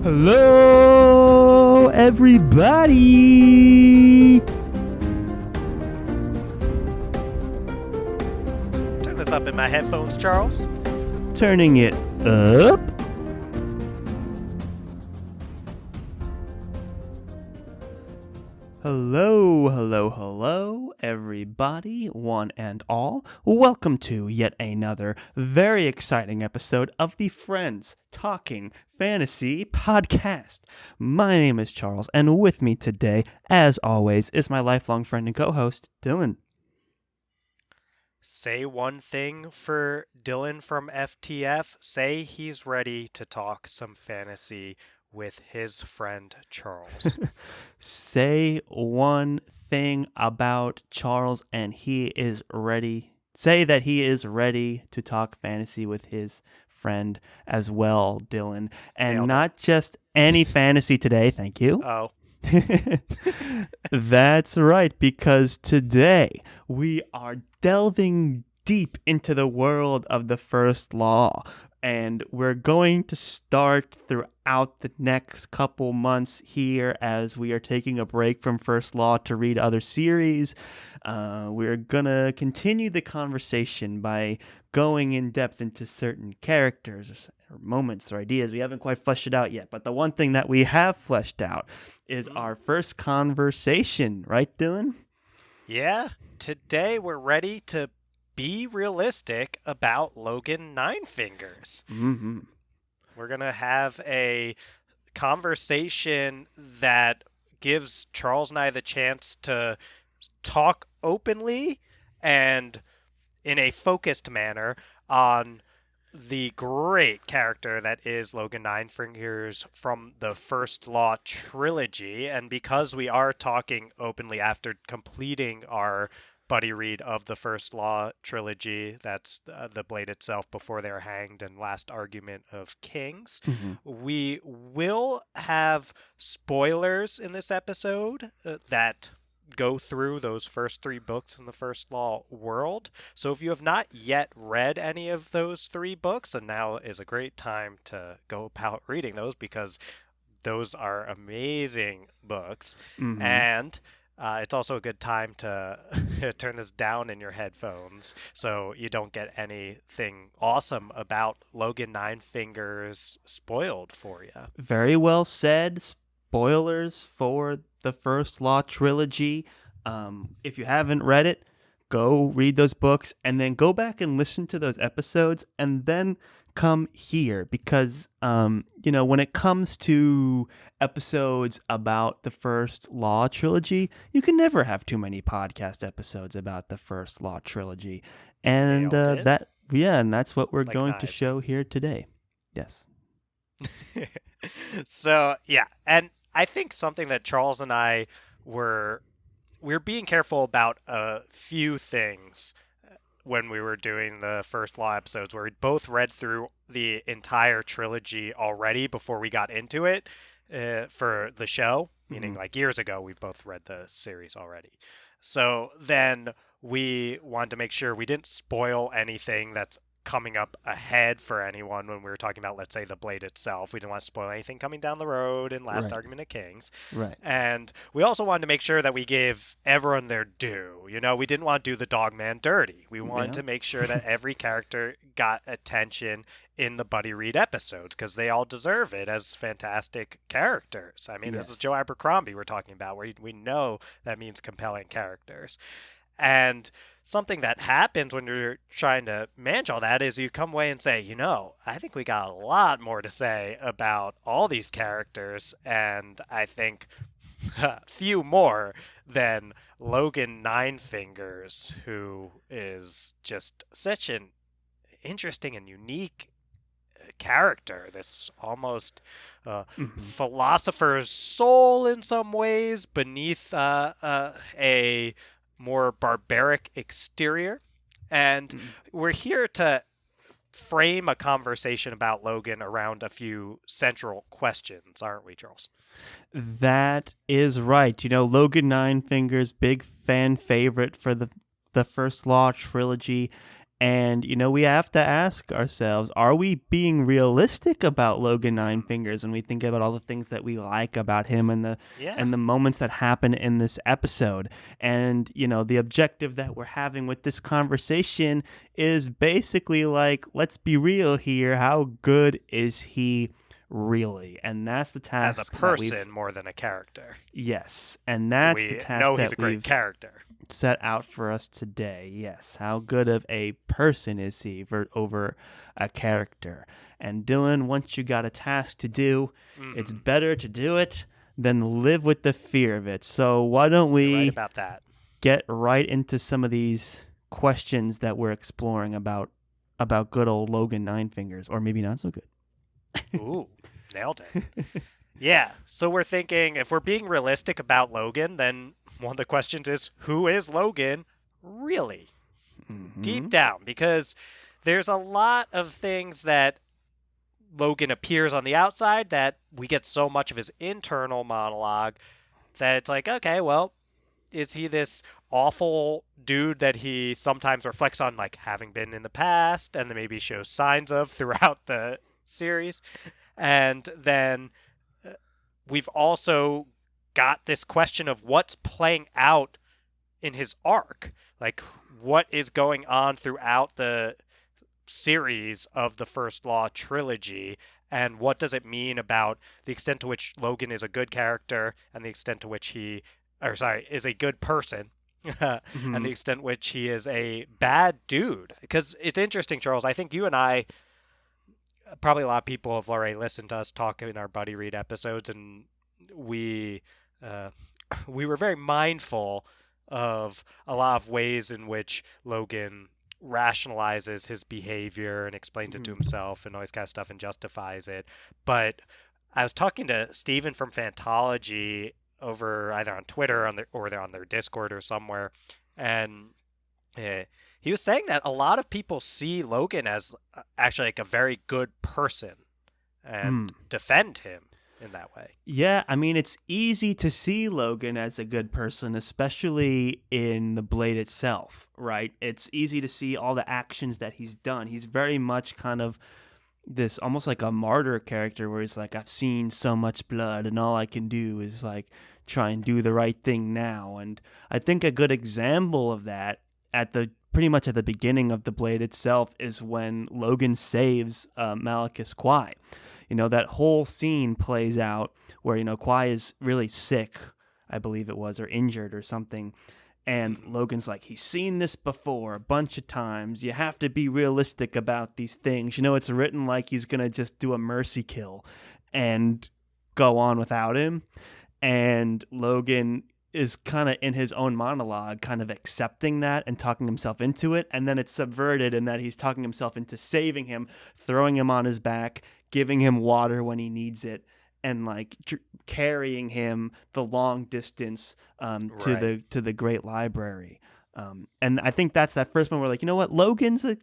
Hello, everybody! Turn this up in my headphones, Charles. Turning it up. Hello, everybody, one and all. Welcome to yet another very exciting episode of the Friends Talking Fantasy Podcast. My name is Charles, and with me today, as always, is my lifelong friend and co-host, Dylan. Say one thing for Dylan from FTF. Say he's ready to talk some fantasy with his friend Charles. Say one thing about Charles and he is ready. Say that he is ready to talk fantasy with his friend as well, Dylan. And Nailed not just any fantasy today, thank you. Oh. That's right, because today we are delving deep into the world of the First Law. And we're going to start throughout the next couple months here as we are taking a break from First Law to read other series. We're going to continue the conversation by going in depth into certain characters or moments or ideas. We haven't quite fleshed it out yet, but the one thing that we have fleshed out is our first conversation, right, Dylan? Yeah, today we're ready to be realistic about Logen Ninefingers. Mm-hmm. We're going to have a conversation that gives Charles and I the chance to talk openly and in a focused manner on the great character that is Logen Ninefingers from the First Law Trilogy. And because we are talking openly after completing our buddy read of the First Law Trilogy, that's The Blade Itself, Before They're Hanged, and Last Argument of Kings, we will have spoilers in this episode that go through those first three books in the First Law world. So if you have not yet read any of those three books, and now is a great time to go about reading those because those are amazing books. And it's also a good time to turn this down in your headphones so you don't get anything awesome about Logen Ninefingers spoiled for you. Very well said. Spoilers for the First Law Trilogy. If you haven't read it, go read those books and then go back and listen to those episodes and then come here because, when it comes to episodes about the First Law Trilogy, you can never have too many podcast episodes about the First Law Trilogy. And and that's what we're going to show here today. Yes. So, yeah. And I think something that Charles and I we're being careful about a few things when we were doing the First Law episodes, where we both read through the entire trilogy already before we got into it for the show, meaning like years ago, we both read the series already. So then we wanted to make sure we didn't spoil anything that's coming up ahead for anyone when we were talking about, let's say, The Blade Itself. We didn't want to spoil anything coming down the road in Last Argument of Kings. Right. And we also wanted to make sure that we gave everyone their due. We didn't want to do the dog man dirty. We wanted to make sure that every character got attention in the buddy read episodes because they all deserve it as fantastic characters. I mean, This is Joe Abercrombie we're talking about, where we know that means compelling characters. And something that happens when you're trying to manage all that is you come away and say, I think we got a lot more to say about all these characters, and I think few more than Logen Ninefingers, who is just such an interesting and unique character, this almost philosopher's soul in some ways beneath a more barbaric exterior. And we're here to frame a conversation about Logen around a few central questions, aren't we, Charles? That is right. Logen Ninefingers, big fan favorite for the First Law Trilogy. And, we have to ask ourselves, are we being realistic about Logen Ninefingers when we think about all the things that we like about him Yeah. and the moments that happen in this episode? And, the objective that we're having with this conversation is basically like, let's be real here. How good is he really? And that's the As a task that we've... person more than a character. Yes, and that's the We task know he's that a great we've character. set out for us today. Yes, how good of a person is he over a character? And Dylan, once you got a task to do, it's better to do it than live with the fear of it. So why don't You're right we about that. get right into some of these questions that we're exploring about good old Logen Ninefingers, or maybe not so good. Ooh, nailed it. Yeah, so we're thinking if we're being realistic about Logen, then one of the questions is who is Logen really? Deep down, because there's a lot of things that Logen appears on the outside that we get so much of his internal monologue that it's like, okay, well, is he this awful dude that he sometimes reflects on, like having been in the past and then maybe shows signs of throughout the series? And then we've also got this question of what's playing out in his arc. Like, what is going on throughout the series of the First Law Trilogy, and what does it mean about the extent to which Logen is a good character and the extent to which is a good person and the extent to which he is a bad dude. Because it's interesting, Charles, I think you and I, probably a lot of people have already listened to us talk in our buddy read episodes, and we were very mindful of a lot of ways in which Logen rationalizes his behavior and explains it to himself and all this kind of stuff and justifies it. But I was talking to Steven from Fantology over either on Twitter or they're on their Discord or somewhere, and he was saying that a lot of people see Logen as actually like a very good person and defend him in that way. Yeah, I mean, it's easy to see Logen as a good person, especially in the Blade itself, right? It's easy to see all the actions that he's done. He's very much kind of this almost like a martyr character where he's like, I've seen so much blood and all I can do is like try and do the right thing now. And I think a good example of that pretty much at the beginning of the Blade itself is when Logen saves Malachus Kwai. That whole scene plays out where, Kwai is really sick, I believe it was, or injured or something. And Logan's like, he's seen this before a bunch of times. You have to be realistic about these things. It's written like he's going to just do a mercy kill and go on without him. And Logen is kind of in his own monologue, kind of accepting that and talking himself into it. And then it's subverted in that he's talking himself into saving him, throwing him on his back, giving him water when he needs it, and like carrying him the long distance to the great library. And I think that's that first moment where like, you know what, Logan's a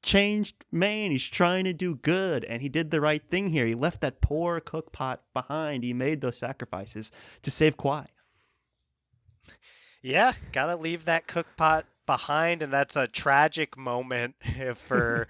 changed man. He's trying to do good, and he did the right thing here. He left that poor cook pot behind. He made those sacrifices to save Kwai. Yeah, gotta leave that cook pot behind, and that's a tragic moment for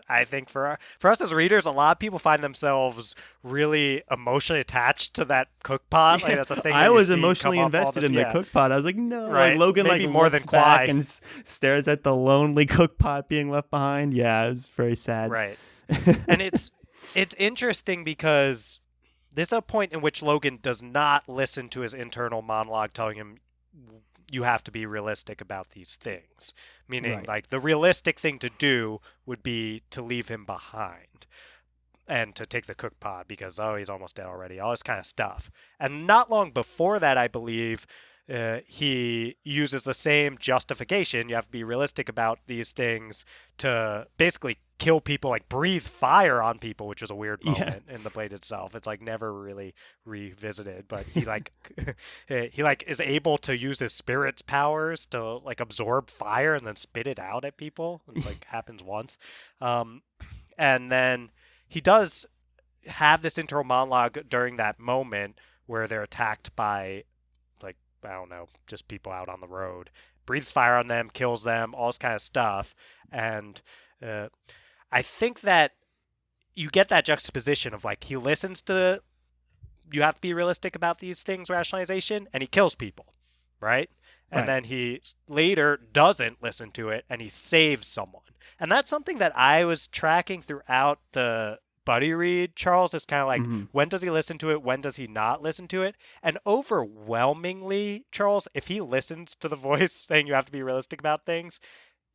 I think for us as readers. A lot of people find themselves really emotionally attached to that cook pot. Like that's a thing. I was emotionally invested in the cook pot. I was like, no, right. Like Logen maybe like more than Kwai and stares at the lonely cook pot being left behind. Yeah, it was very sad. Right, and it's interesting because there's a point in which Logen does not listen to his internal monologue telling him you have to be realistic about these things. Meaning, like, the realistic thing to do would be to leave him behind and to take the cook pot because, he's almost dead already, all this kind of stuff. And not long before that, I believe, he uses the same justification. You have to be realistic about these things to basically kill people, like breathe fire on people, which is a weird moment in the Blade itself. It's like never really revisited, but he like he like is able to use his spirit's powers to like absorb fire and then spit it out at people. It's like happens once, and then he does have this internal monologue during that moment where they're attacked by, like, I don't know, just people out on the road. breathes fire on them, kills them, all this kind of stuff. And uh, I think that you get that juxtaposition of like he listens to you have to be realistic about these things, rationalization, and he kills people, right? And Right. then he later doesn't listen to it and he saves someone. And that's something that I was tracking throughout the buddy read, Charles, is kind of like, Hmm. when does he listen to it? When does he not listen to it? And overwhelmingly, Charles, if he listens to the voice saying you have to be realistic about things,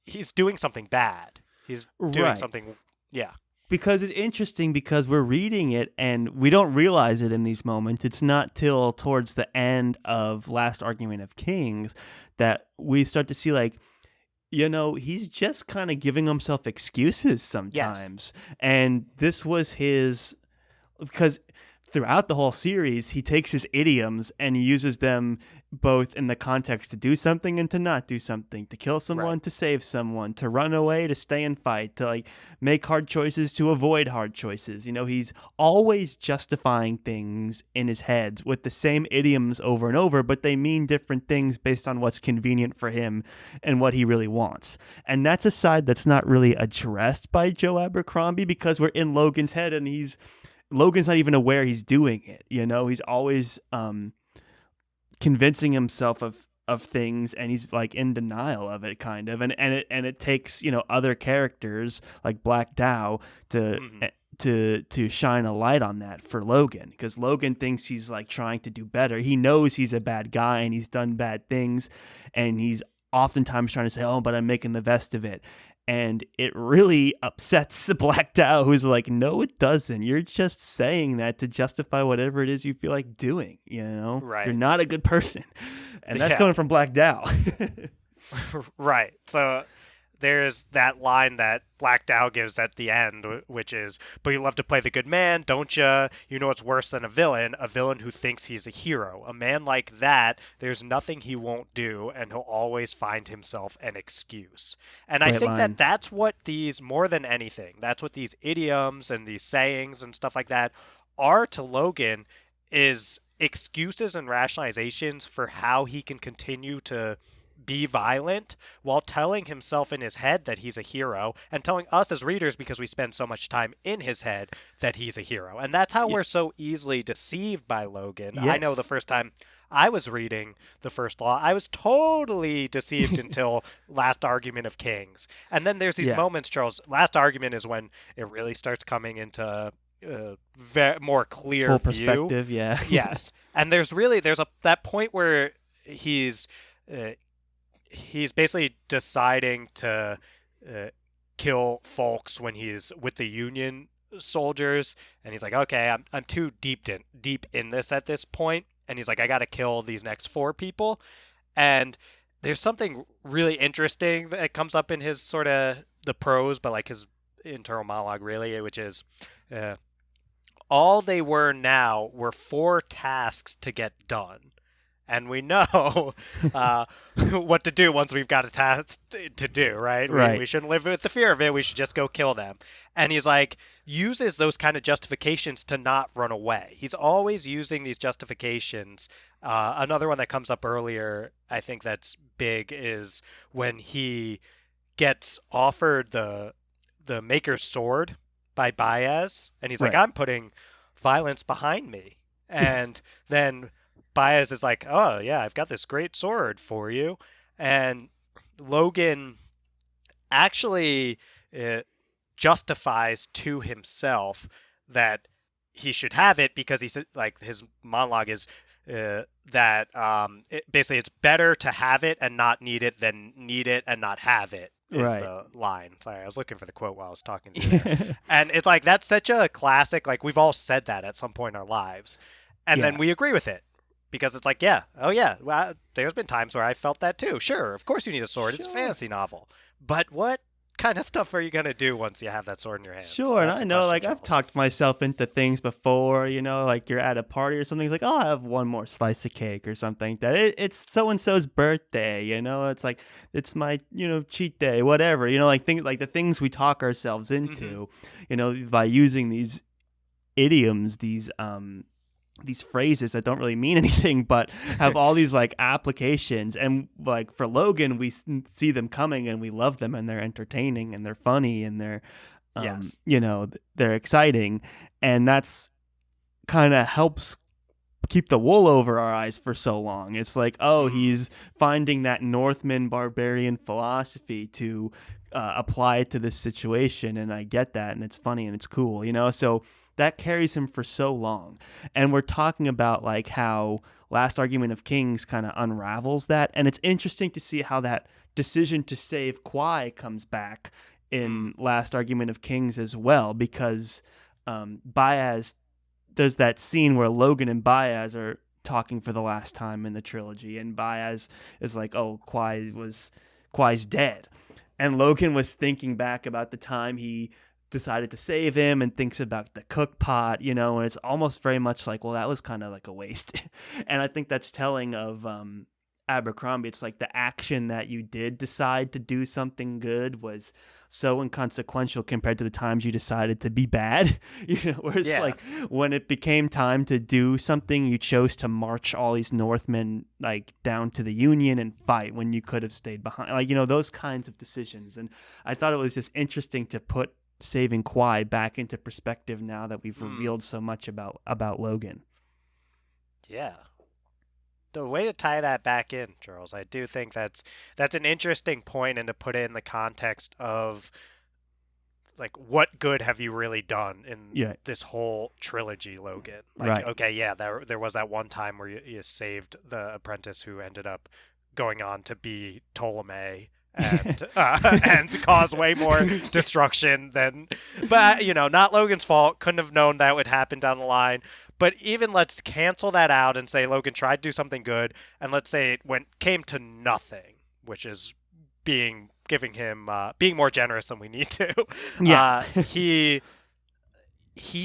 he's doing something bad. He's doing Right. something, yeah. Because it's interesting because we're reading it and we don't realize it in these moments. It's not till towards the end of Last Argument of Kings that we start to see, like, he's just kind of giving himself excuses Yes. sometimes. And this was his, because throughout the whole series, he takes his idioms and he uses them both in the context to do something and to not do something, to kill Right. someone, to save someone, to run away, to stay and fight, to like make hard choices, to avoid hard choices. He's always justifying things in his head with the same idioms over and over, but they mean different things based on what's convenient for him and what he really wants. And that's a side that's not really addressed by Joe Abercrombie because we're in Logan's head and Logan's not even aware he's doing it. He's always convincing himself of things, and he's like in denial of it, kind of. And it takes other characters like Black Dow to Hmm. to shine a light on that for Logan, because Logan thinks he's like trying to do better. He knows he's a bad guy and he's done bad things, and he's oftentimes trying to say, "Oh, but I'm making the best of it." And it really upsets Black Dow, who's like, no, it doesn't. You're just saying that to justify whatever it is you feel like doing. You're Right. not a good person. And that's Yeah. coming from Black Dow. Right. So there's that line that Black Dow gives at the end, which is, "But you love to play the good man, don't you? You know it's worse than a villain who thinks he's a hero. A man like that, there's nothing he won't do, and he'll always find himself an excuse." And I Great think that line. that's what these, more than anything, that's what these idioms and these sayings and stuff like that are to Logan, is excuses and rationalizations for how he can continue to be violent while telling himself in his head that he's a hero and telling us as readers, because we spend so much time in his head, that he's a hero. And that's how Y- we're so easily deceived by Logan. I know the yes. first time I was reading the First Law, I was totally deceived until Last Argument of Kings. And then there's these Yeah. moments, Charles. Last Argument is when it really starts coming into more clear Full view. perspective. Yeah. Yes, and there's a that point where he's uh, he's basically deciding to uh, kill folks when he's with the Union soldiers, and he's like, okay, I'm too deep in this at this point, and he's like, I got to kill these next four people, and there's something really interesting that comes up in his sort of the prose, but like his internal monologue, really, which is. All they were now were four tasks to get done, and we know uh, what to do once we've got a task to do, right? We Right. shouldn't live with the fear of it. We should just go kill them. And he's like, uses those kind of justifications to not run away. He's always using these justifications. Another one that comes up earlier, I think that's big, is when he gets offered the Maker's Sword by Baez, and he's like, Right. I'm putting violence behind me. And then Baez is like, oh, yeah, I've got this great sword for you. And Logan actually uh, justifies to himself that he should have it because he said, like, his monologue is that basically it's better to have it and not need it than need it and not have it, is Right. the line. Sorry, I was looking for the quote while I was talking through there. And it's like, that's such a classic. Like, we've all said that at some point in our lives. And then Yeah. we agree with it because it's like, yeah, oh, yeah, well, there's been times where I felt that too. Sure, of course you need a sword. It's a Sure. fantasy novel. But what kind of stuff are you going to do once you have that sword in your hands? Sure, and That's I a know, question, like, I've Charles. talked myself into things before, like you're at a party or something, it's like, oh, I have one more slice of cake or something like that. It's so and so's birthday, it's like, it's my, cheat day, whatever, like things like the things we talk ourselves Mm-hmm. into, by using these idioms, these these phrases that don't really mean anything, but have all these like applications. And like for Logan, we see them coming and we love them, and they're entertaining and they're funny and they're, Yes. they're exciting. And that's kind of helps keep the wool over our eyes for so long. It's like, oh, he's finding that Northman barbarian philosophy to apply it to this situation. And I get that. And it's funny and it's cool, So that carries him for so long. And we're talking about like how Last Argument of Kings kind of unravels that. And it's interesting to see how that decision to save Kwai comes back in Last Argument of Kings as well, because Baez, there's that scene where Logan and Baez are talking for the last time in the trilogy, and Baez is like, oh, Kwai's dead. And Logan was thinking back about the time he decided to save him and thinks about the cook pot, and it's almost very much like, well, that was kind of like a waste. And I think that's telling of Abercrombie. It's like the action that you did decide to do something good was so inconsequential compared to the times you decided to be bad. Whereas like when it became time to do something, you chose to march all these Northmen like down to the Union and fight when you could have stayed behind. Like, those kinds of decisions. And I thought it was just interesting to put saving Kwai back into perspective now that we've revealed so much about Logan. Yeah. The way to tie that back in, Charles, I do think that's an interesting point, and to put it in the context of like, what good have you really done in this whole trilogy, Logan? Like, okay, yeah, there was that one time where you saved the apprentice who ended up going on to be Ptolemy and cause way more destruction than, but not Logan's fault. Couldn't have known that would happen down the line. But even let's cancel that out and say Logan tried to do something good, and let's say it came to nothing, which is being more generous than we need to. Yeah. He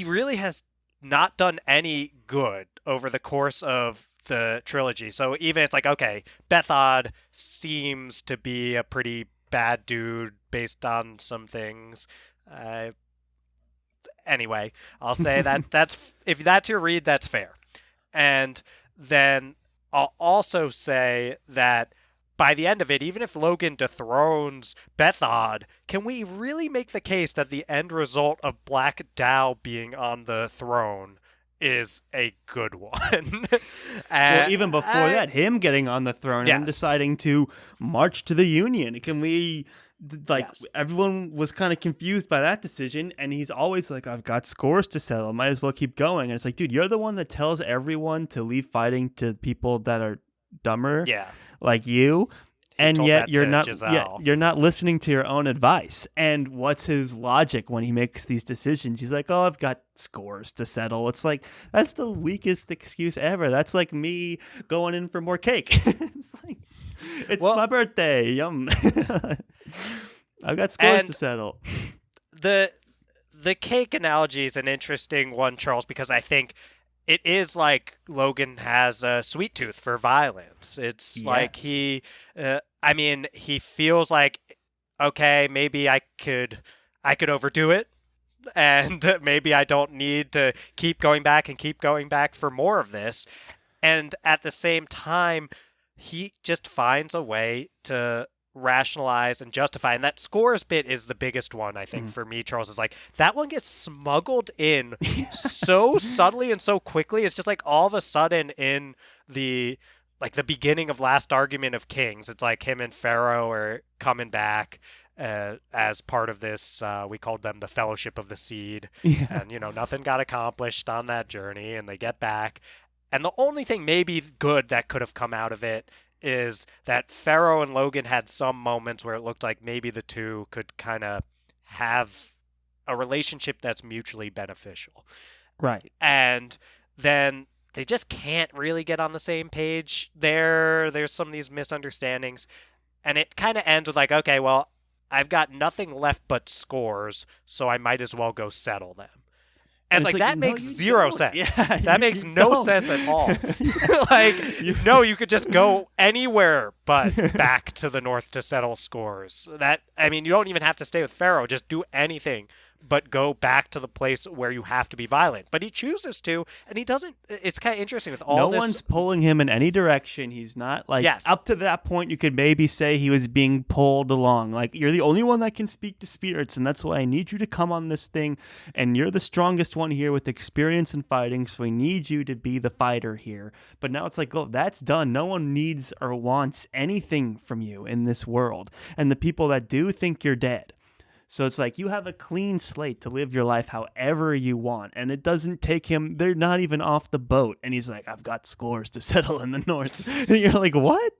really has not done any good over the course of the trilogy. So even it's like, okay, Bethod seems to be a pretty bad dude based on some things. Anyway, I'll say that's if that's your read, that's fair. And then I'll also say that by the end of it, even if Logan dethrones Bethod, can we really make the case that the end result of Black Dow being on the throne is a good one? Well, even before that, him getting on the throne and deciding to march to the Union. Can we, everyone was kind of confused by that decision, and he's always like, I've got scores to settle, might as well keep going. And it's like, dude, you're the one that tells everyone to leave fighting to people that are dumber like you. And yet you're not listening to your own advice. And what's his logic when he makes these decisions? He's like, oh, I've got scores to settle. It's like, that's the weakest excuse ever. That's like me going in for more cake. It's like, it's my birthday. Yum. I've got scores to settle. The cake analogy is an interesting one, Charles, because I think it is like Logan has a sweet tooth for violence. It's like he feels like, okay, maybe I could overdo it, and maybe I don't need to keep going back for more of this. And at the same time, he just finds a way to rationalize and justify. And that scores bit is the biggest one, I think, for me, Charles. Is like, that one gets smuggled in so subtly and so quickly. It's just like all of a sudden in the beginning of Last Argument of Kings, it's like him and Pharaoh are coming back as part of this, we called them the Fellowship of the Seed. And nothing got accomplished on that journey, and they get back, and the only thing maybe good that could have come out of it is that Pharaoh and Logan had some moments where it looked like maybe the two could kind of have a relationship that's mutually beneficial. Right. And then they just can't really get on the same page there. There's some of these misunderstandings. And it kind of ends with like, okay, well, I've got nothing left but scores, so I might as well go settle them. And it's like, that makes zero sense. Yeah, that makes no sense at all. You could just go anywhere but back to the north to settle scores. You don't even have to stay with Pharaoh. Just do anything but go back to the place where you have to be violent. But he chooses to, and he doesn't. It's kind of interesting with all No this. one's pulling him in any direction. He's not like Yes. up to that point. You could maybe say he was being pulled along. Like, you're the only one that can speak to spirits, and that's why I need you to come on this thing. And you're the strongest one here with experience in fighting, so I need you to be the fighter here. But now it's like, oh, that's done. No one needs or wants anything from you in this world. And the people that do think you're dead. So it's like you have a clean slate to live your life however you want. And it doesn't take him, they're not even off the boat. And he's like, I've got scores to settle in the north. And you're like, what?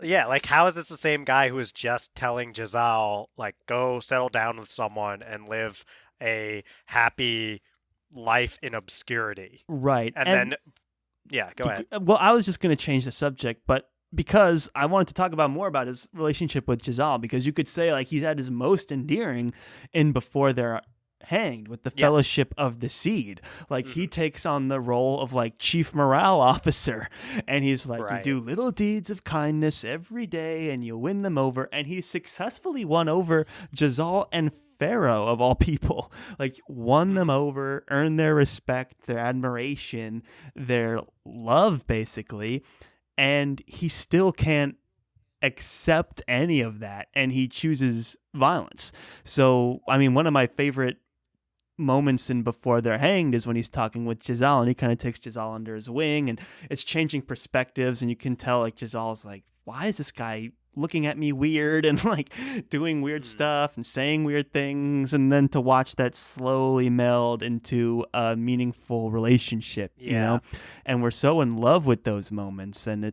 Yeah, like how is this the same guy who is just telling Giselle, like, go settle down with someone and live a happy life in obscurity? Right. And then, yeah, go ahead. Well, I was just going to change the subject, but because I wanted to talk about more about his relationship with Giselle, because you could say like he's at his most endearing in Before They're Hanged with the Fellowship of the Seed. Like he takes on the role of like chief morale officer, and he's like, you do little deeds of kindness every day and you win them over. And he successfully won over Giselle and Pharaoh, of all people, like won them over, earned their respect, their admiration, their love, basically. And he still can't accept any of that, and he chooses violence. So, I mean, one of my favorite moments in Before They're Hanged is when he's talking with Giselle, and he kind of takes Giselle under his wing, and it's changing perspectives, and you can tell, like, Giselle's like, why is this guy looking at me weird and like doing weird stuff and saying weird things, and then to watch that slowly meld into a meaningful relationship, you know? And we're so in love with those moments, and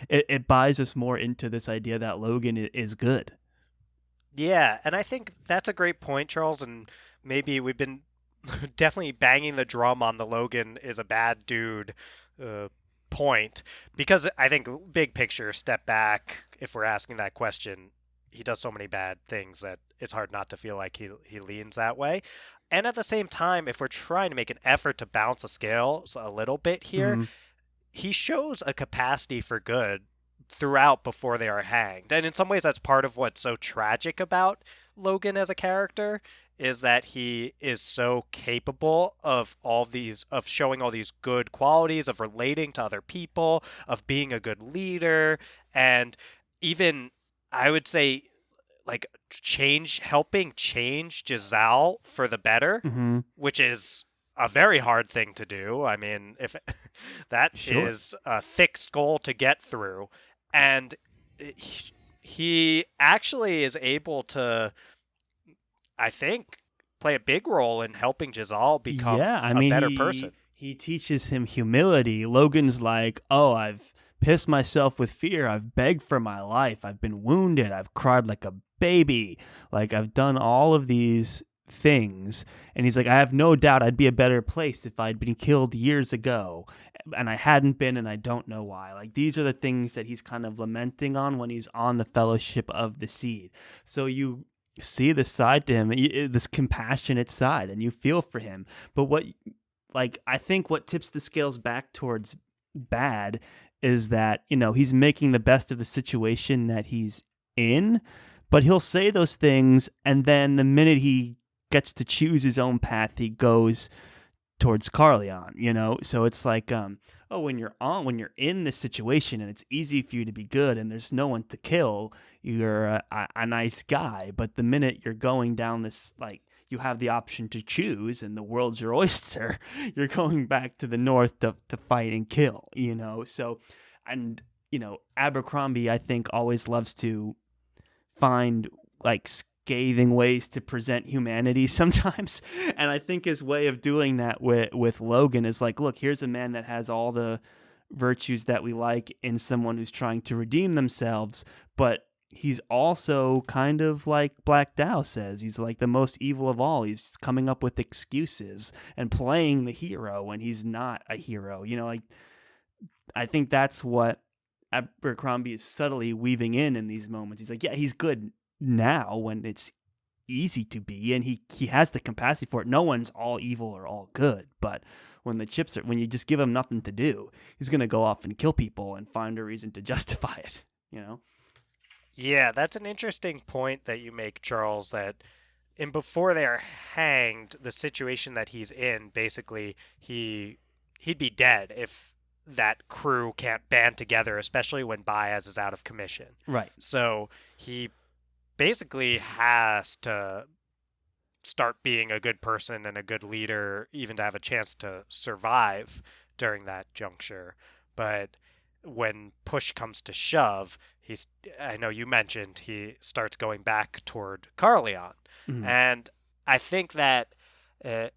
it buys us more into this idea that Logen is good. Yeah, and I think that's a great point, Charles, and maybe we've been definitely banging the drum on the Logen is a bad dude point, because I think big picture, step back, if we're asking that question, he does so many bad things that it's hard not to feel like he leans that way. And at the same time, if we're trying to make an effort to balance the scales a little bit here, he shows a capacity for good throughout Before They Are Hanged. And in some ways that's part of what's so tragic about Logen as a character, is that he is so capable of of showing all these good qualities, of relating to other people, of being a good leader, and even, I would say, like helping change Giselle for the better, which is a very hard thing to do. I mean, if that is a thick skull to get through, and he actually is able to, I think, play a big role in helping Giselle become a better person. He teaches him humility. Logan's like, oh, I've pissed myself with fear. I've begged for my life. I've been wounded. I've cried like a baby. Like, I've done all of these things. And he's like, I have no doubt I'd be a better place if I'd been killed years ago. And I hadn't been, and I don't know why. Like, these are the things that he's kind of lamenting on when he's on the Fellowship of the Seed. So you see this side to him, this compassionate side, and you feel for him. But I think what tips the scales back towards bad is that, he's making the best of the situation that he's in, but he'll say those things, and then the minute he gets to choose his own path, he goes towards Carleon, so it's like, when you're in this situation and it's easy for you to be good and there's no one to kill, you're a nice guy. But the minute you're going down this, like, you have the option to choose and the world's your oyster, you're going back to the north to fight and kill, so, and Abercrombie, I think, always loves to find like scathing ways to present humanity sometimes. And I think his way of doing that with Logen is like, look, here's a man that has all the virtues that we like in someone who's trying to redeem themselves, but he's also kind of like Black Dow says, he's like the most evil of all. He's coming up with excuses and playing the hero when he's not a hero. Like, I think that's what Abercrombie is subtly weaving in these moments. He's like, yeah, he's good now when it's easy to be, and he has the capacity for it. No one's all evil or all good, but when when you just give him nothing to do, he's going to go off and kill people and find a reason to justify it, Yeah, that's an interesting point that you make, Charles, that and before they're hanged, the situation that he's in, basically, he'd be dead if that crew can't band together, especially when Baez is out of commission. Right. So he basically has to start being a good person and a good leader, even to have a chance to survive during that juncture. But when push comes to shove, I know you mentioned he starts going back toward Carleon. Mhm. And I think that uh,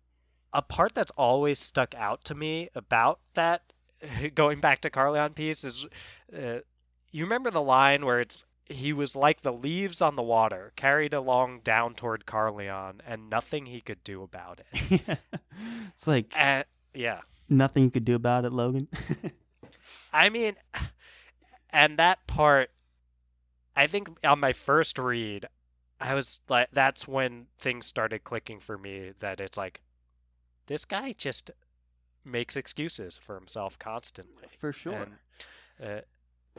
a part that's always stuck out to me about that going back to Carleon piece is uh, you remember the line where it's he was like the leaves on the water, carried along down toward Carleon, and nothing he could do about it. It's like And yeah, nothing you could do about it, Logan. I mean, and that part, I think on my first read, I was like, that's when things started clicking for me that it's like, this guy just makes excuses for himself constantly. For sure. And uh,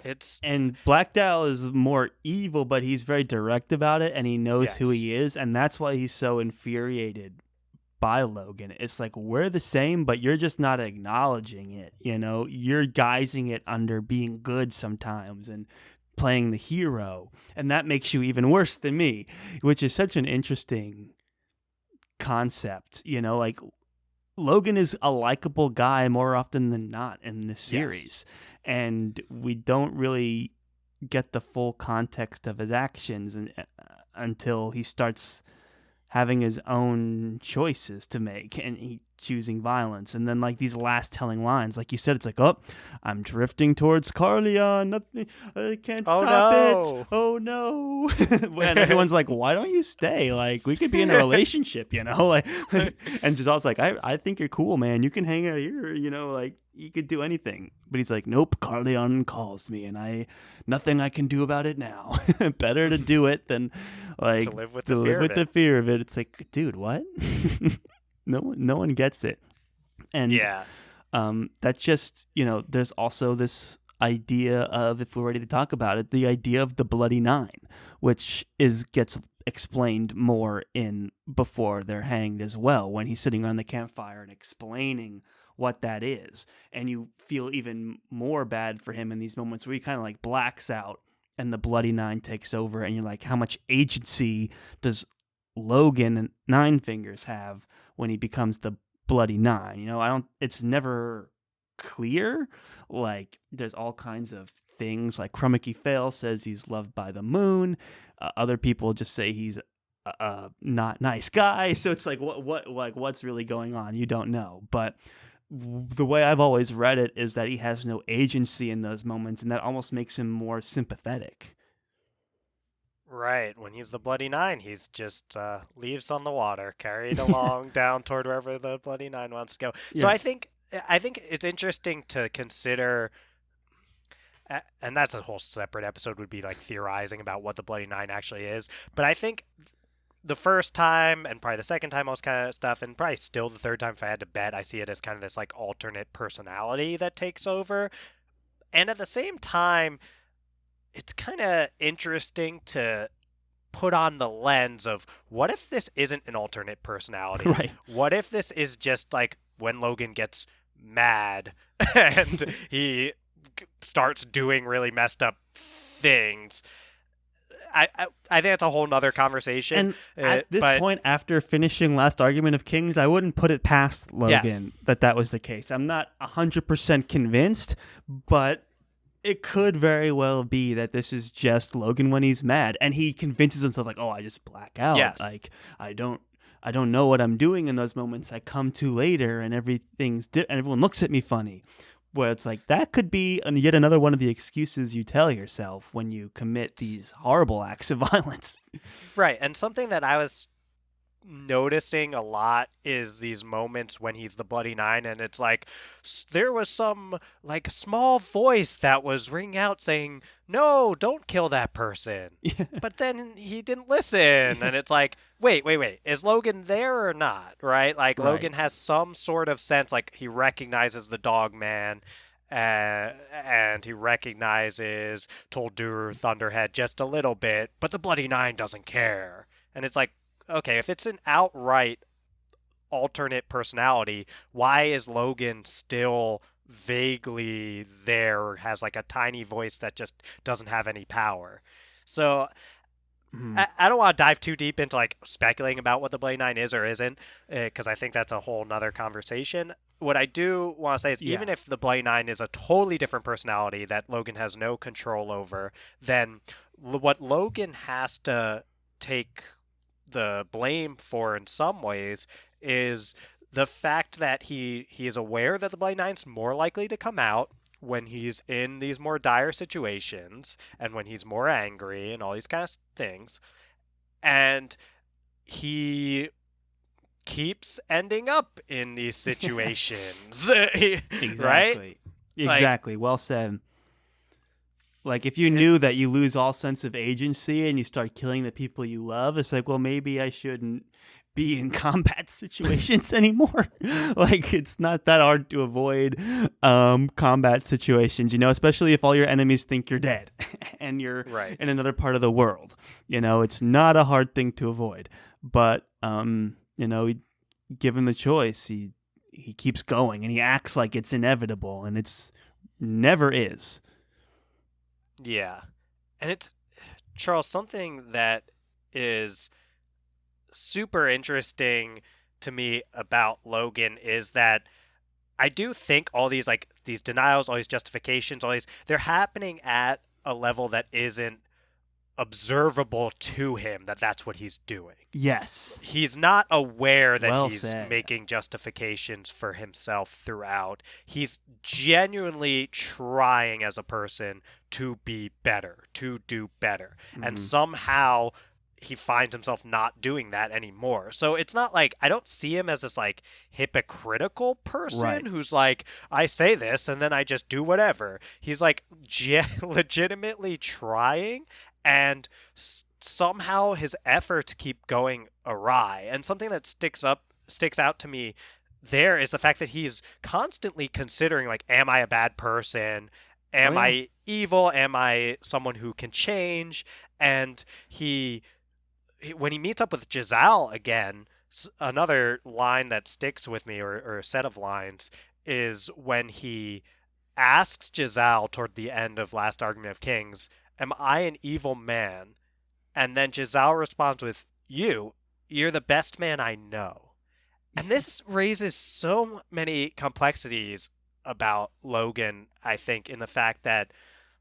it's, And Blackdale is more evil, but he's very direct about it, and he knows who yes. he is, and that's why he's so infuriated by Logan. It's like, we're the same, but you're just not acknowledging it. You're guising it under being good sometimes and playing the hero, and that makes you even worse than me, which is such an interesting concept. Like, Logan is a likable guy more often than not in this Yes. series, and we don't really get the full context of his actions until he starts having his own choices to make and he choosing violence. And then, like, these last telling lines, like you said, it's like, oh, I'm drifting towards Carleon. Nothing, I can't Oh stop it. no. Oh no. And everyone's like, why don't you stay? Like, we could be in a relationship, like, and Giselle's like, I think you're cool, man. You can hang out here, like, you could do anything. But he's like, nope, Carleon calls me, and nothing I can do about it now. Better to do it than like To live with to the live fear with of the it. fear of it. It's like, dude, what? No one gets it. And Yeah. that's just, there's also this idea of, if we're ready to talk about it, the idea of the Bloody Nine, which gets explained more in Before They're Hanged as well, when he's sitting around the campfire and explaining what that is. And you feel even more bad for him in these moments where he kind of like blacks out and the Bloody Nine takes over, and you're like, how much agency does Logen Ninefingers have when he becomes the Bloody Nine? It's never clear. Like, there's all kinds of things. Like, Crummicky Fail says he's loved by the moon. Other people just say he's not nice guy. So it's like, what's really going on? You don't know. But the way I've always read it is that he has no agency in those moments, and that almost makes him more sympathetic. Right. When he's the Bloody Nine, he's just leaves on the water, carried along down toward wherever the Bloody Nine wants to go. So Yeah. I think it's interesting to consider, and that's a whole separate episode. Would be like theorizing about what the Bloody Nine actually is. But I think the first time and probably the second time, all this kind of stuff, and probably still the third time, if I had to bet, I see it as kind of this like alternate personality that takes over. And at the same time, it's kind of interesting to put on the lens of what if this isn't an alternate personality? Right. What if this is just like when Logan gets mad and he starts doing really messed up things? I think it's a whole nother conversation. And at this But point, after finishing Last Argument of Kings, I wouldn't put it past yes, Logan that was the case. I'm not 100% convinced, but it could very well be that this is just Logan when he's mad, and he convinces himself like, "Oh, I just black out. yes. Like, I don't know what I'm doing in those moments. I come to later, and and everyone looks at me funny." Where it's like, that could be yet another one of the excuses you tell yourself when you commit these horrible acts of violence. Right. And something that I was noticing a lot is these moments when he's the Bloody Nine, and it's like there was some like small voice that was ringing out saying, "No, don't kill that person." Yeah. But then he didn't listen, and it's like, wait, is Logan there or not? Right? Like Right. Logan has some sort of sense, like he recognizes the dog man. And he recognizes Toldur Thunderhead just a little bit, but the Bloody Nine doesn't care. And it's like, okay, if it's an outright alternate personality, why is Logan still vaguely there or has like a tiny voice that just doesn't have any power? So Mhm. I don't want to dive too deep into like speculating about what the Blade Nine is or isn't, because I think that's a whole nother conversation. What I do want to say is, Yeah. even if the Blade Nine is a totally different personality that Logan has no control over, then what Logan has to take the blame for in some ways is the fact that he is aware that the Blade Nine's more likely to come out when he's in these more dire situations and when he's more angry and all these kind of things, and he keeps ending up in these situations. Right? Exactly. Like, Exactly. Well said. Like if you it, knew that you lose all sense of agency and you start killing the people you love, it's like, well, maybe I shouldn't be in combat situations anymore. Like it's not that hard to avoid combat situations, especially if all your enemies think you're dead and you're right. in another part of the world. It's not a hard thing to avoid. But given the choice, he keeps going and he acts like it's inevitable, and it's never is. Yeah. And it's, Charles, something that is super interesting to me about Logan is that I do think all these like these denials, all these justifications, all these they're happening at a level that isn't observable to him that that's what he's doing. Yes. He's not aware that Well he's said. making justifications for himself throughout. He's genuinely trying as a person to be better, to do better. And Hmm. somehow he finds himself not doing that anymore. So it's not like I don't see him as this like hypocritical person Right. who's like I say this and then I just do whatever. He's like legitimately trying, and somehow his efforts keep going awry. And something that sticks out to me there is the fact that he's constantly considering like, am I a bad person? Oh Am yeah. I evil? Am I someone who can change? And when he meets up with Giselle again, another line that sticks with me, or a set of lines, is when he asks Giselle toward the end of Last Argument of Kings, am I an evil man? And then Giselle responds with, you're the best man I know. And this raises so many complexities about Logan, I think, in the fact that,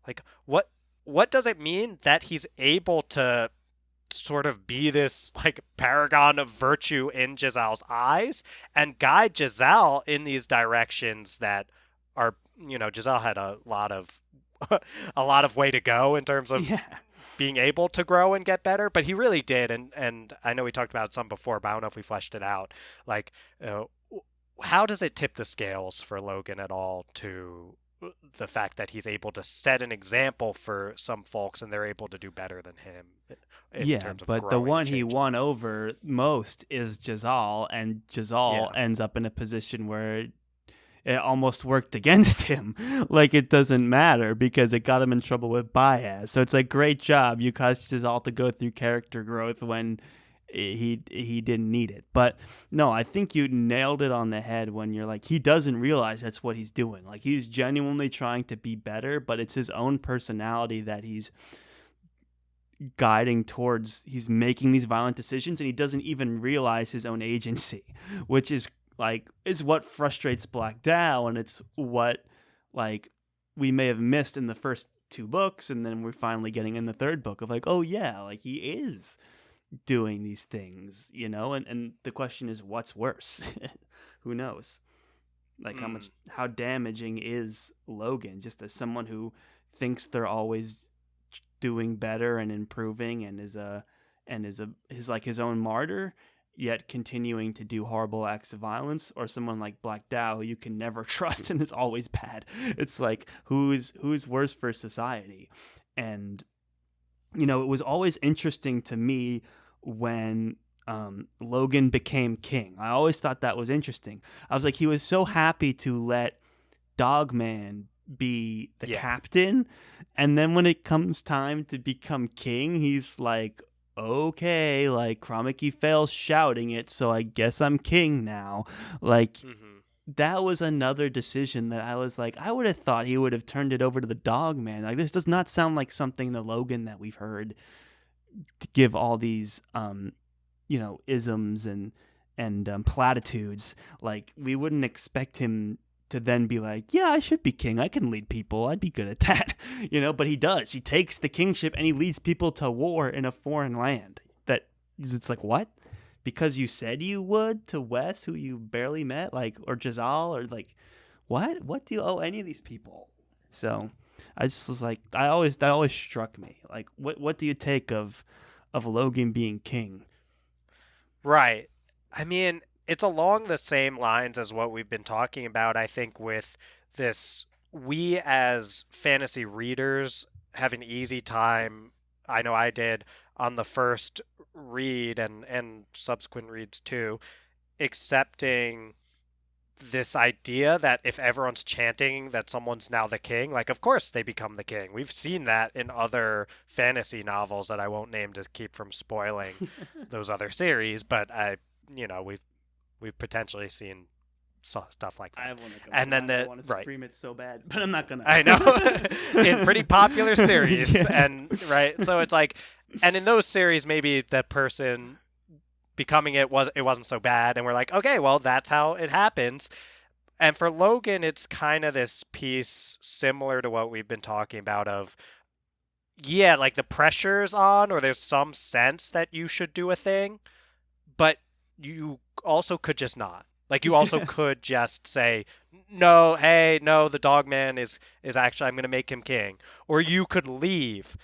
like, what does it mean that he's able to sort of be this like paragon of virtue in Giselle's eyes and guide Giselle in these directions that are, Giselle had a lot of a lot of way to go in terms of Yeah. being able to grow and get better, but he really did. And I know we talked about some before, but I don't know if we fleshed it out. Like, uh, how does it tip the scales for Logan at all to the fact that he's able to set an example for some folks and they're able to do better than him in Yeah, terms of but the growing and one he changing? won over most is Giselle, and Giselle Yeah. ends up in a position where it almost worked against him. Like it doesn't matter because it got him in trouble with Baez. So it's like, great job, you caused Giselle to go through character growth when he didn't need it. But no, I think you nailed it on the head when you're like, he doesn't realize that's what he's doing. Like he's genuinely trying to be better, but it's his own personality that he's guiding towards. He's making these violent decisions and he doesn't even realize his own agency, which is what frustrates Black Dow, and it's what like we may have missed in the first two books, and then we're finally getting in the third book of like, oh yeah, like he is doing these things, and the question is, what's worse? Who knows? Like Mm. how damaging is Logan just as someone who thinks they're always doing better and improving, and is like his own martyr, yet continuing to do horrible acts of violence, or someone like Black Dow who you can never trust and is always bad. It's like, who's worse for society? And it was always interesting to me when Logan became king. I always thought that was interesting. I was like, he was so happy to let Dogman be the Yeah. captain, and then when it comes time to become king, he's like, okay, like Kromiki fails shouting it, so I guess I'm king now. Like Mm-hmm. that was another decision that I was like, I would have thought he would have turned it over to the dog man. Like this does not sound like something the Logen that we've heard to give all these isms and platitudes. Like we wouldn't expect him to then be like, yeah, I should be king. I can lead people. I'd be good at that. But he does. He takes the kingship and he leads people to war in a foreign land. It's like, what? Because you said you would to Wes, who you barely met, like, or Jazal, or like, what? What do you owe any of these people? So I just was like, that always struck me. Like, what do you take of Logan being king? Right. I mean, it's along the same lines as what we've been talking about, I think, with this. We as fantasy readers have an easy time, I know I did, on the first read and subsequent reads too, accepting this idea that if everyone's chanting that someone's now the king, like of course they become the king. We've seen that in other fantasy novels that I won't name to keep from spoiling those other series, but we've potentially seen stuff like I that. have one that comes And to then mind. I the want to right, scream it so bad, but I'm not gonna. I know, in pretty popular series, Yeah. and right, so it's like, and in those series, maybe the person becoming it wasn't so bad, and we're like, okay, well, that's how it happens. And for Logan, it's kind of this piece similar to what we've been talking about of, yeah, like the pressure's on, or there's some sense that you should do a thing, but you also could just not. Like you also Yeah. could just say, no, hey, no, the dog man is actually, I'm going to make him king. Or you could leave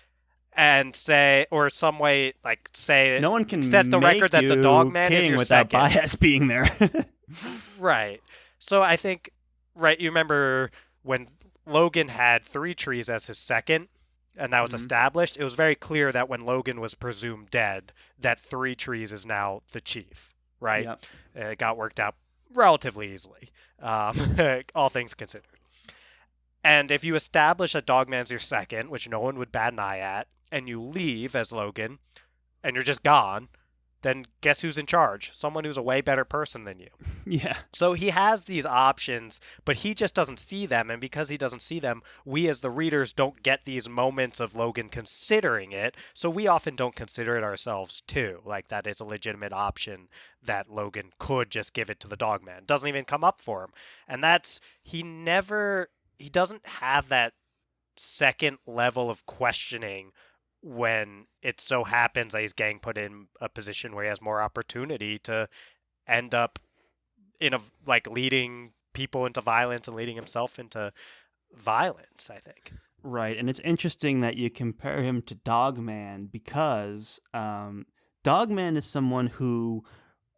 and say, or some way, like say, No one set the can record make that the dog you man is king your without second. bias being there. Right. So I think, right, you remember when Logan had three trees as his second, and that was Mhm. established, it was very clear that when Logan was presumed dead, that three trees is now the chief, right? Yep. It got worked out relatively easily, um, all things considered. And if you establish that Dogman's your second, which no one would bat an eye at, and you leave as Logan, and you're just gone, then guess who's in charge? Someone who's a way better person than you. Yeah. So he has these options, but he just doesn't see them. And because he doesn't see them, we as the readers don't get these moments of Logan considering it. So we often don't consider it ourselves too. Like that is a legitimate option that Logan could just give it to the dogman. It doesn't even come up for him. And he doesn't have that second level of questioning when it so happens that he's getting put in a position where he has more opportunity to end up in a like leading people into violence and leading himself into violence, I think. Right, and it's interesting that you compare him to Dogman because Dogman is someone who,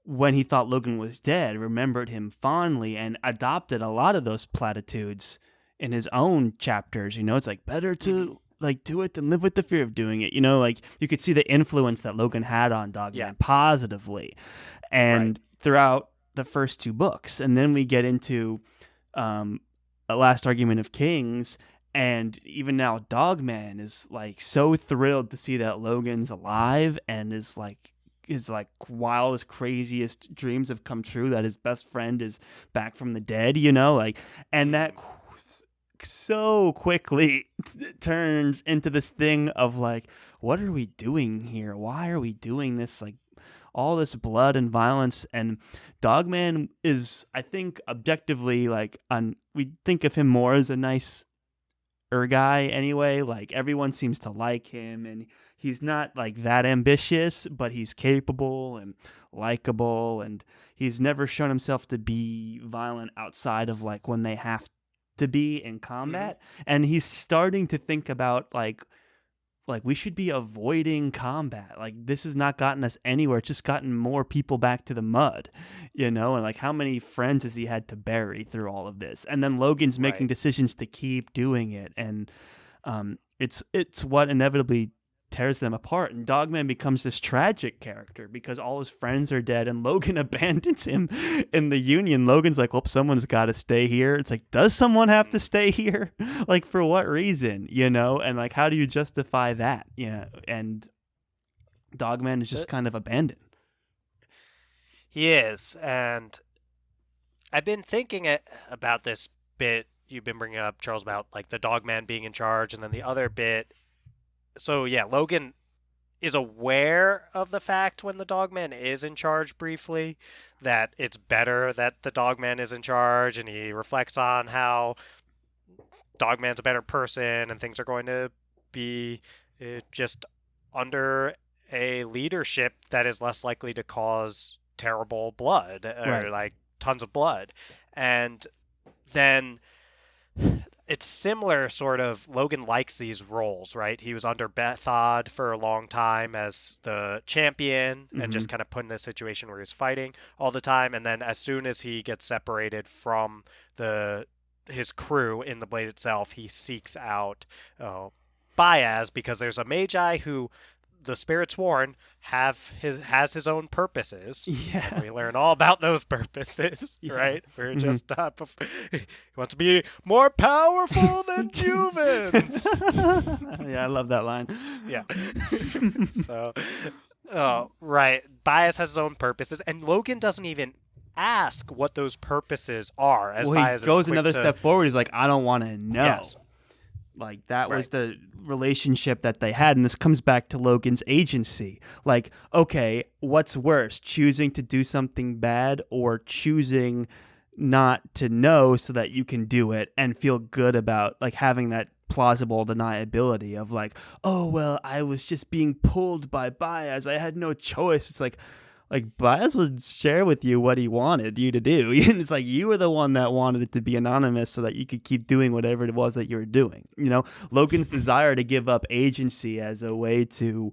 when he thought Logan was dead, remembered him fondly and adopted a lot of those platitudes in his own chapters. It's like better Mm-hmm. to like do it than live with the fear of doing it. Like you could see the influence that Logan had on Yeah, Dogman positively, right. and throughout the first two books, and then we get into um, a Last Argument of Kings. And even now, Dogman is like so thrilled to see that Logan's alive and is like his like wildest, craziest dreams have come true, that his best friend is back from the dead, like, and that Mm-hmm. so quickly turns into this thing of like, what are we doing here? Why are we doing this? Like all this blood and violence, and Dogman is, I think, objectively like we think of him more as a nice guy anyway. Like everyone seems to like him, and he's not like that ambitious, but he's capable and likable, and he's never shown himself to be violent outside of like when they have to be in Mm-hmm. combat. And he's starting to think about like we should be avoiding combat. Like this has not gotten us anywhere. It's just gotten more people back to the mud, and like how many friends has he had to bury through all of this? And then Logan's making Right. decisions to keep doing it, and it's what inevitably tears them apart. And Dogman becomes this tragic character because all his friends are dead, and Logan abandons him in the Union. Logan's like, well, someone's got to stay here. It's like, does someone have to Mm-hmm. stay here? Like, for what reason? And like, how do you justify that? And Dogman is just kind of abandoned. He is, and I've been thinking about this bit you've been bringing up, Charles, about like the Dogman being in charge, and then the other bit. So yeah, Logan is aware of the fact when the Dogman is in charge briefly that it's better that the Dogman is in charge, and he reflects on how Dogman's a better person and things are going to be just under a leadership that is less likely to cause terrible blood or Right. like tons of blood. And then it's similar sort of. Logan likes these roles, right? He was under Bethod for a long time as the champion and just kind of put in a situation where he's fighting all the time, and then as soon as he gets separated from his crew in the Blade itself, he seeks out Baez, because there's a Magi who the spirits warn has his own purposes. Yeah. And we learn all about those purposes, right? We're just he wants to be more powerful than Juvens. Yeah, I love that line. Yeah. So, right. Baez has his own purposes, and Logan doesn't even ask what those purposes are. As well, Baez he goes is quick another to, step forward. He's like, I don't want to know. Yes. Like, that was Right. the relationship that they had. And this comes back to Logan's agency. Like, okay, what's worse, choosing to do something bad or choosing not to know so that you can do it and feel good about, like, having that plausible deniability of, like, oh, well, I was just being pulled by Baez. I had no choice. It's like Baez would share with you what he wanted you to do. And it's like you were the one that wanted it to be anonymous so that you could keep doing whatever it was that you were doing. You know, Logan's desire to give up agency as a way to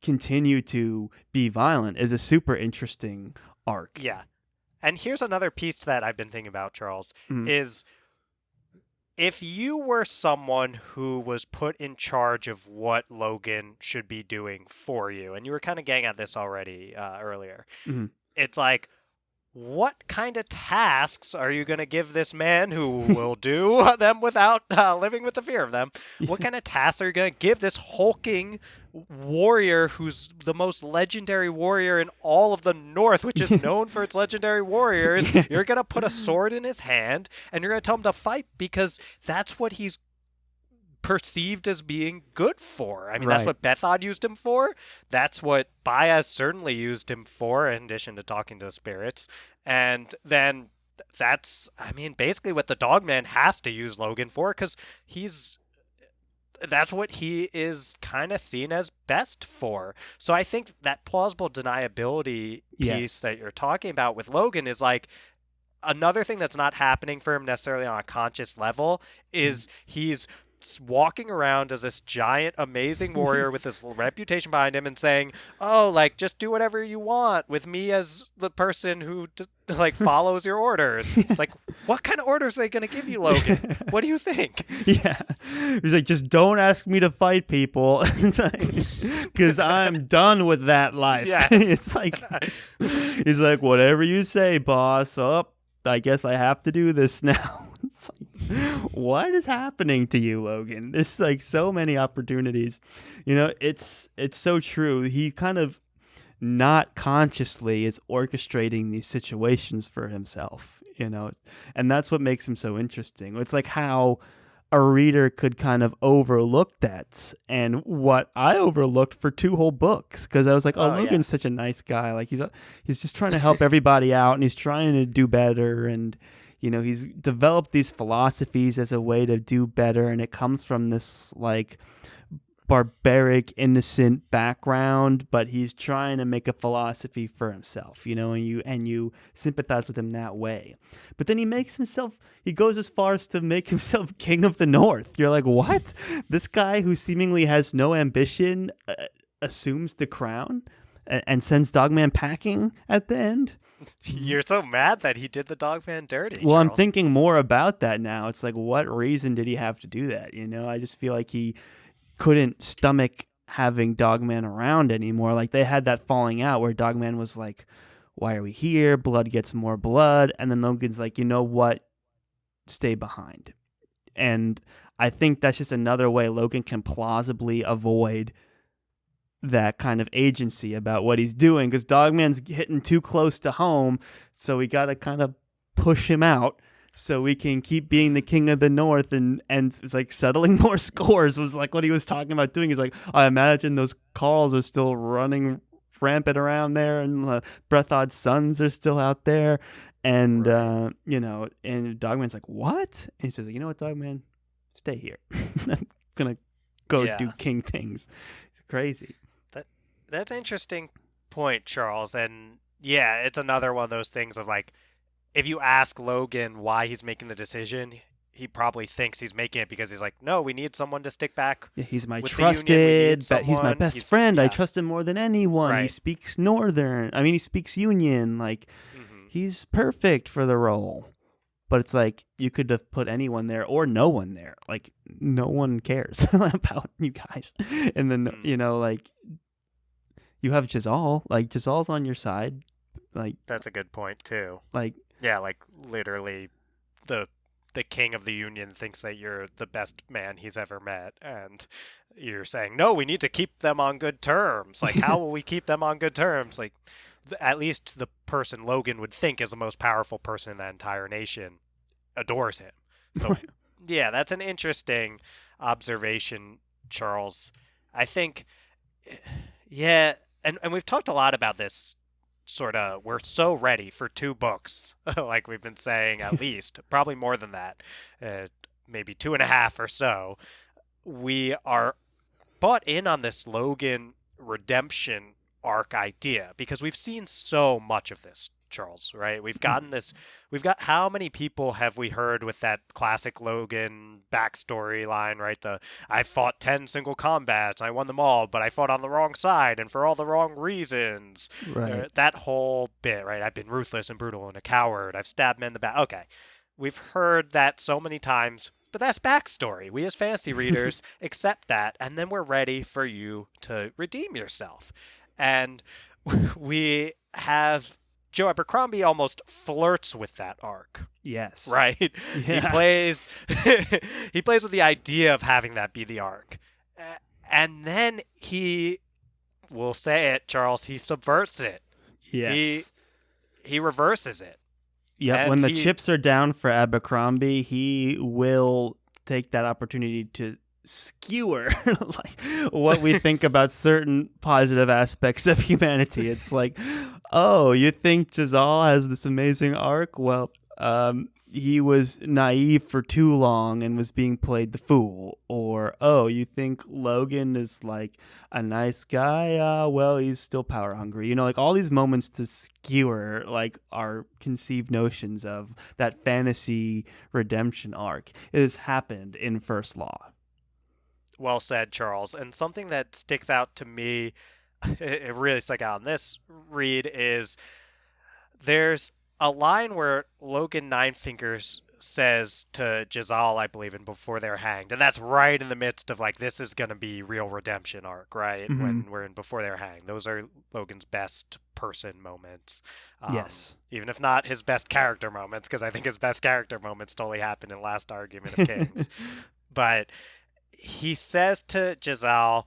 continue to be violent is a super interesting arc. Yeah. And here's another piece that I've been thinking about, Charles, is if you were someone who was put in charge of what Logan should be doing for you, and you were kind of getting at this already earlier, it's like, what kind of tasks are you going to give this man who will do them without living with the fear of them? What kind of tasks are you going to give this hulking warrior who's the most legendary warrior in all of the North, which is known for its legendary warriors? You're going to put a sword in his hand and you're going to tell him to fight because that's what he's perceived as being good for. I mean, that's what Bethod used him for. That's what Baez certainly used him for, in addition to talking to the spirits. And then that's, I mean, basically what the Dogman has to use Logan for, because that's what he is kind of seen as best for. So I think that plausible deniability piece that you're talking about with Logan is like, another thing that's not happening for him necessarily on a conscious level is he's walking around as this giant, amazing warrior with this reputation behind him and saying, oh, like, just do whatever you want with me as the person who, like, follows your orders. It's like, what kind of orders are they going to give you, Logan? What do you think? Yeah. He's like, just don't ask me to fight people because I'm done with that life. Yes. It's like, he's like, whatever you say, boss. I guess I have to do this now. It's like, what is happening to you, Logan? There's like so many opportunities. You know, it's so true. He kind of not consciously is orchestrating these situations for himself, you know, and that's what makes him so interesting. It's like how a reader could kind of overlook that, and what I overlooked for 2 whole books, because I was like, Logan's such a nice guy. Like he's just trying to help everybody out, and he's trying to do better, and you know, he's developed these philosophies as a way to do better, and it comes from this like barbaric, innocent background, but he's trying to make a philosophy for himself, you know, and you sympathize with him that way. But then he goes as far as to make himself king of the North. You're like, what? This guy who seemingly has no ambition assumes the crown and sends Dogman packing at the end? You're so mad that he did the Dogman dirty, Well, Charles. I'm thinking more about that now. It's like, what reason did he have to do that? You know, I just feel like he couldn't stomach having Dogman around anymore. Like, they had that falling out where Dogman was like, why are we here? Blood gets more blood. And then Logan's like, you know what? Stay behind. And I think that's just another way Logan can plausibly avoid that kind of agency about what he's doing, because Dogman's hitting too close to home, so we got to kind of push him out so we can keep being the king of the North, and it's like settling more scores was like what he was talking about doing. He's like, I imagine those Carls are still running rampant around there, and Brethod's sons are still out there, and Right. and Dogman's like, what? And he says, you know what, Dogman, stay here. I'm gonna go do Yeah. king things. It's crazy. That that's an interesting point, Charles. And yeah, it's another one of those things of like, if you ask Logan why he's making the decision, he probably thinks he's making it because he's like, no, we need someone to stick back Yeah, he's my with the Union. We need trusted, but he's my someone. best friend. I Yeah, trust him more than anyone. He right. speaks Northern. I mean, he speaks Union. Like, Hmm. he's perfect for the role. But it's like you could have put anyone there or no one there. Like, no one cares about you guys. And then like you have Jazal. Like, Jazal's on your side. Like, That's a good point too. like Yeah, like literally, the the king of the Union thinks that you're the best man he's ever met, and you're saying no, we need to keep them on good terms. Like, how will we keep them on good terms? Like, at least the person Logan would think is the most powerful person in that entire nation adores him. So, right. yeah, that's an interesting observation, Charles. I think, yeah, and we've talked a lot about this. Sort of, we're so ready for two books, like we've been saying, at least, probably more than that, maybe two and a half or so. We are bought in on this Logan redemption arc idea because we've seen so much of this, Charles, right? We've got how many people have we heard with that classic Logan backstory line, right? I fought 10 single combats, I won them all, but I fought on the wrong side and for all the wrong reasons. Right. That whole bit, right? I've been ruthless and brutal and a coward. I've stabbed men in the back. Okay. We've heard that so many times, but that's backstory. We as fantasy readers accept that, and then we're ready for you to redeem yourself. And we have Joe Abercrombie almost flirts with that arc, Yes. right? He Yeah. plays he plays with the idea of having that be the arc. And then he will say it, Charles, he subverts it. He Yes. he reverses it. Yep. And When the he chips are down for Abercrombie, he will take that opportunity to skewer like what we think about certain positive aspects of humanity. It's like, oh, you think Jazal has this amazing arc? Well, he was naive for too long and was being played the fool. Or, oh, you think Logan is like a nice guy? Well, he's still power hungry. Like all these moments to skewer like our conceived notions of that fantasy redemption arc. It has happened in First Law. Well said, Charles. And something that sticks out to me, it really stuck out in this read, is there's a line where Logan Ninefingers says to Jazal, I believe, in Before They're Hanged, and that's right in the midst of like, this is going to be real redemption arc, right? Mm-hmm. When we're in Before They're Hanged, those are Logan's best person moments, Yes. even if not his best character moments, because I think his best character moments totally happened in Last Argument of Kings. But he says to Jazal,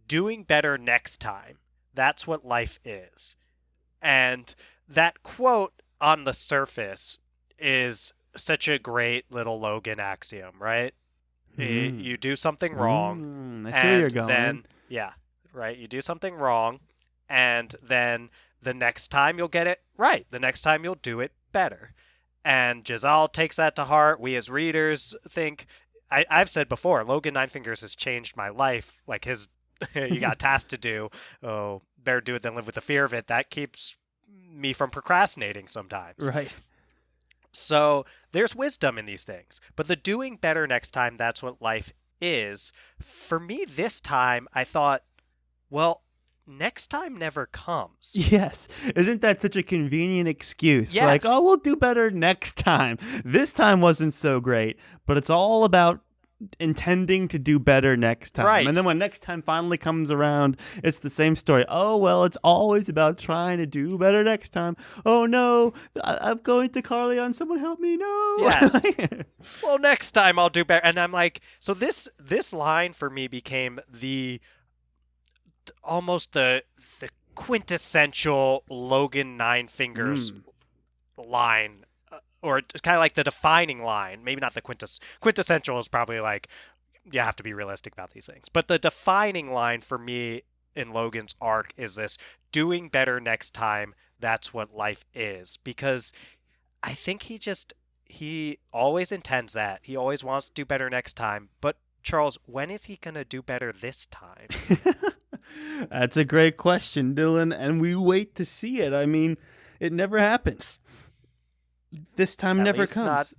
doing better next time. That's what life is. And that quote on the surface is such a great little Logan axiom, right? Mm. You do something wrong, I see where you're and going. then, yeah, right? You do something wrong, and then the next time you'll get it right. The next time you'll do it better. And Jazal takes that to heart. We as readers think, I've said before, Logan Ninefingers has changed my life. Like his, you got a task to do. Oh, better do it than live with the fear of it. That keeps me from procrastinating sometimes. Right. So there's wisdom in these things. But the doing better next time, that's what life is. For me, this time, I thought, well, next time never comes. Yes. Isn't that such a convenient excuse? Yes. Like, oh, we'll do better next time. This time wasn't so great, but it's all about intending to do better next time. Right. And then when next time finally comes around, it's the same story. Oh, well, it's always about trying to do better next time. Oh, no, I'm going to Carleon. Someone help me. No. Yes. Well, next time I'll do better. And I'm like, so this line for me became the almost the quintessential Logen Ninefingers Mm. line, or kind of like the defining line. Maybe not the quintessential is probably like you have to be realistic about these things, but the defining line for me in Logan's arc is this: doing better next time. That's what life is. Because I think he always intends that. He always wants to do better next time. But Charles, when is he gonna do better this time? That's a great question, Dylan, and we wait to see it. I mean, it never happens. This time At never least not comes.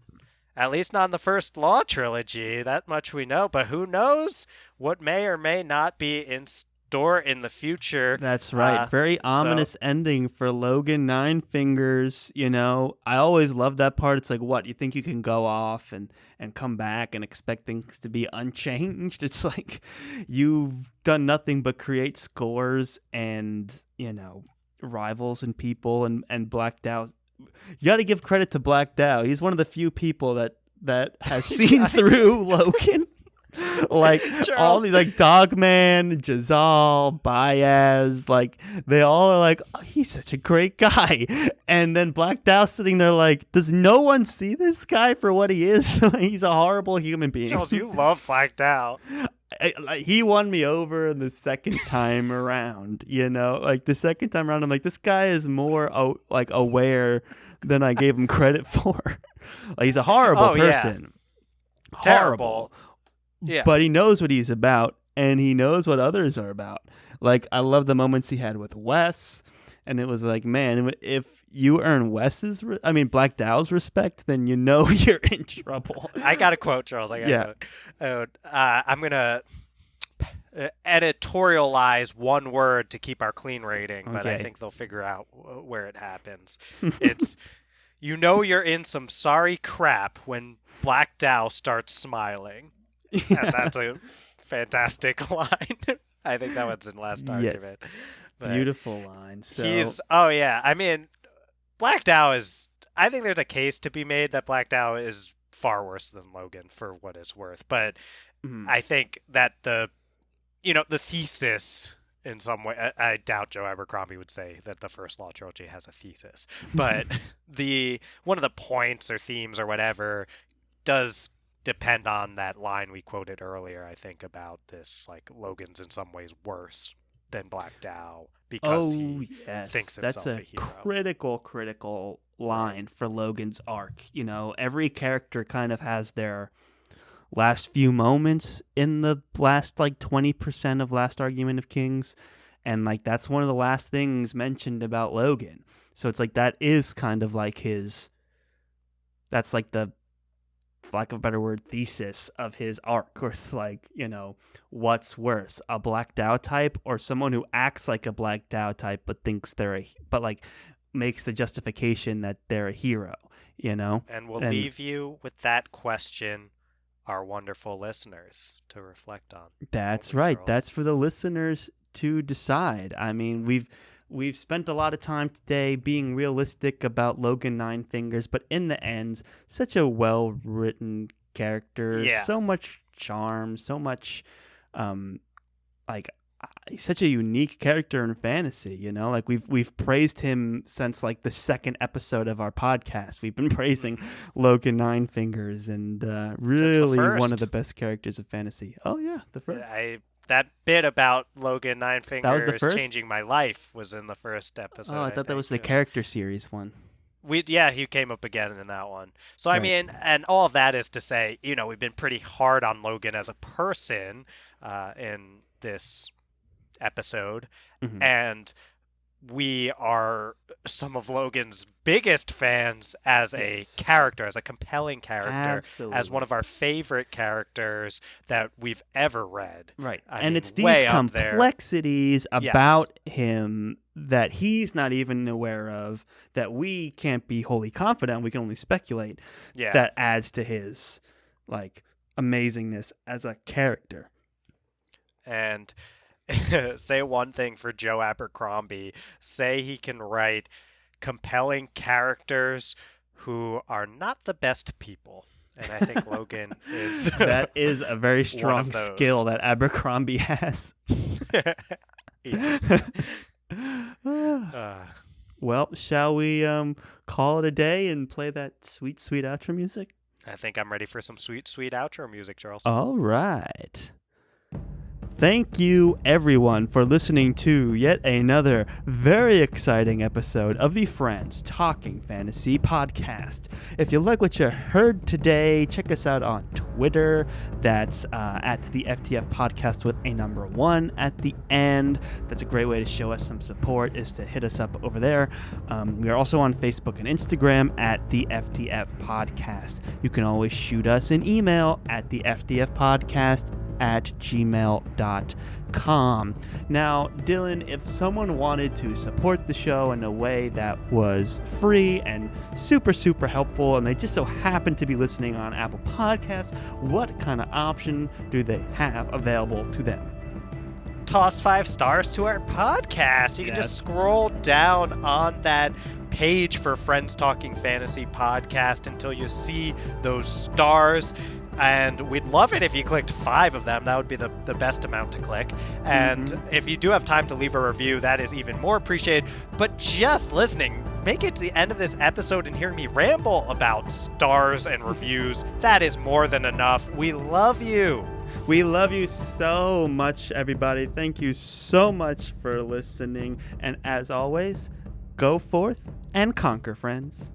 At least not in the First Law Trilogy. That much we know. But who knows what may or may not be in store in the future. That's right. Very So ominous ending for Logen Ninefingers. You know, I always love that part. It's like, what, you think you can go off and come back and expect things to be unchanged? It's like you've done nothing but create scores and, you know, rivals and people and Black Dow. You got to give credit to Black Dow. He's one of the few people that has seen through Logan. Like all Charles, these, like Dogman, Jazal, Baez, like they all are like, oh, he's such a great guy. And then Black Dow sitting there like, does no one see this guy for what he is? He's a horrible human being. Charles, you love Black Dow. He won me over the second time around, you know, like the second time around, I'm like, this guy is more like aware than I gave him credit for. Like, he's a horrible person. Yeah. Terrible. Yeah. But he knows what he's about, and he knows what others are about. Like, I love the moments he had with Wes, and it was like, man, if you earn Black Dow's respect, then you know you're in trouble. I got a quote, Charles. I'm going to editorialize one word to keep our clean rating, but I think they'll figure out where it happens. It's, you know you're in some sorry crap when Black Dow starts smiling. And that's a fantastic line. I think that one's in Last Argument. But beautiful line. So I mean, Black Dow is, I think there's a case to be made that Black Dow is far worse than Logan for what it's worth. But I think that the thesis in some way, I doubt Joe Abercrombie would say that the First Law Trilogy has a thesis, but one of the points or themes or whatever does depend on that line we quoted earlier, I think, about this, like, Logan's in some ways worse than Black Dow because he thinks himself a hero. Critical line for Logan's arc. You know, every character kind of has their last few moments in the last, like, 20% of Last Argument of Kings, and, like, that's one of the last things mentioned about Logan. So it's like that is kind of like that's like the, for lack of a better word, thesis of his arc. Or it's like, you know, what's worse, a Black Dow type or someone who acts like a Black Dow type but makes the justification that they're a hero, you know? And we'll leave you with that question, our wonderful listeners, to reflect on. That's right. Charles. That's for the listeners to decide. I mean, we've spent a lot of time today being realistic about Logen Ninefingers, but in the end, such a well-written character, so much charm, so much, such a unique character in fantasy. You know, like we've praised him since like the second episode of our podcast. We've been praising Logen Ninefingers, and really one of the best characters of fantasy. Oh yeah, the first. That bit about Logen Ninefingers changing my life was in the first episode. Oh, I thought that was the character series one. He came up again in that one. So, right. I mean, and all of that is to say, you know, we've been pretty hard on Logan as a person in this episode. Mm-hmm. And we are some of Logan's biggest fans as a character, as a compelling character, Absolutely. As one of our favorite characters that we've ever read. Right. And it's these complexities about him that he's not even aware of, that we can't be wholly confident, we can only speculate, that adds to his, like, amazingness as a character. And say one thing for Joe Abercrombie. Say he can write compelling characters who are not the best people. And I think Logan is that is a very strong skill that Abercrombie has. Yes. Well, shall we call it a day and play that sweet, sweet outro music? I think I'm ready for some sweet, sweet outro music, Charles. All right. Thank you, everyone, for listening to yet another very exciting episode of the Friends Talking Fantasy podcast. If you like what you heard today, check us out on Twitter. That's at the FTF podcast with a number 1 at the end. That's a great way to show us some support, is to hit us up over there. We are also on Facebook and Instagram at the FTF podcast. You can always shoot us an email at the FTF podcast at gmail.com. Now, Dylan, if someone wanted to support the show in a way that was free and super, super helpful, and they just so happen to be listening on Apple Podcasts, what kind of option do they have available to them? Toss 5 stars to our podcast. You can just scroll down on that page for Friends Talking Fantasy podcast until you see those stars. And we'd love it if you clicked 5 of them. That would be the best amount to click. And if you do have time to leave a review, that is even more appreciated. But just listening, make it to the end of this episode and hear me ramble about stars and reviews. That is more than enough. We love you. We love you so much, everybody. Thank you so much for listening. And as always, go forth and conquer, friends.